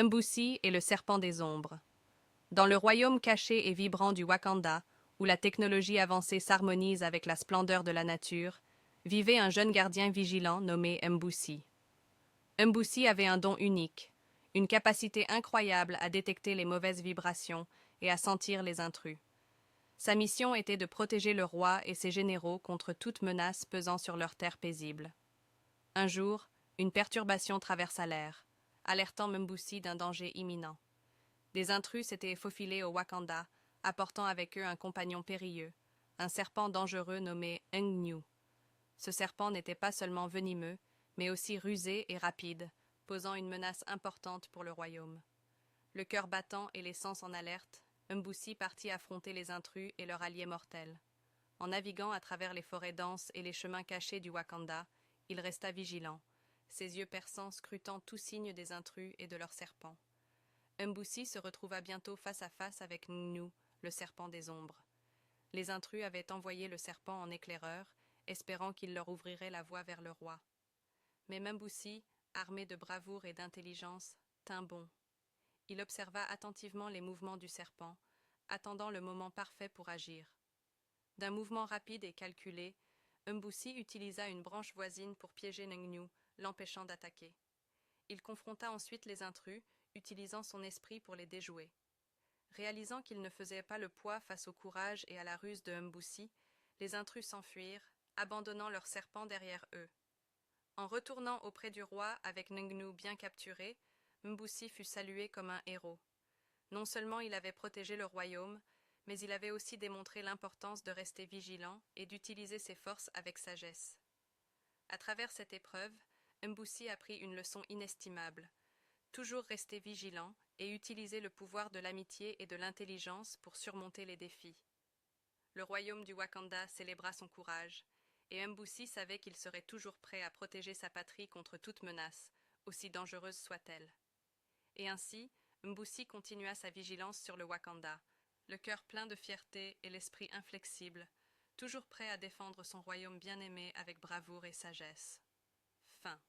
Mbusi et le serpent des ombres. Dans le royaume caché et vibrant du Wakanda, où la technologie avancée s'harmonise avec la splendeur de la nature, vivait un jeune gardien vigilant nommé Mbusi. Mbusi avait un don unique, une capacité incroyable à détecter les mauvaises vibrations et à sentir les intrus. Sa mission était de protéger le roi et ses généraux contre toute menace pesant sur leur terre paisible. Un jour, une perturbation traversa l'air, alertant Mbusi d'un danger imminent. Des intrus s'étaient faufilés au Wakanda, apportant avec eux un compagnon périlleux, un serpent dangereux nommé Ngnu. Ce serpent n'était pas seulement venimeux, mais aussi rusé et rapide, posant une menace importante pour le royaume. Le cœur battant et les sens en alerte, Mbusi partit affronter les intrus et leurs alliés mortels. En naviguant à travers les forêts denses et les chemins cachés du Wakanda, il resta vigilant, ses yeux perçants scrutant tout signe des intrus et de leurs serpents. Mbusi se retrouva bientôt face à face avec Ngnu, le serpent des ombres. Les intrus avaient envoyé le serpent en éclaireur, espérant qu'il leur ouvrirait la voie vers le roi. Mais Mbusi, armé de bravoure et d'intelligence, tint bon. Il observa attentivement les mouvements du serpent, attendant le moment parfait pour agir. D'un mouvement rapide et calculé, Mbusi utilisa une branche voisine pour piéger Ngnu, l'empêchant d'attaquer. Il confronta ensuite les intrus, utilisant son esprit pour les déjouer. Réalisant qu'ils ne faisaient pas le poids face au courage et à la ruse de Mbusi, les intrus s'enfuirent, abandonnant leur serpent derrière eux. En retournant auprès du roi avec Ngnu bien capturé, Mbusi fut salué comme un héros. Non seulement il avait protégé le royaume, mais il avait aussi démontré l'importance de rester vigilant et d'utiliser ses forces avec sagesse. À travers cette épreuve, Mbusi apprit une leçon inestimable. Toujours rester vigilant et utiliser le pouvoir de l'amitié et de l'intelligence pour surmonter les défis. Le royaume du Wakanda célébra son courage, et Mbusi savait qu'il serait toujours prêt à protéger sa patrie contre toute menace, aussi dangereuse soit-elle. Et ainsi, Mbusi continua sa vigilance sur le Wakanda, le cœur plein de fierté et l'esprit inflexible, toujours prêt à défendre son royaume bien-aimé avec bravoure et sagesse. Fin.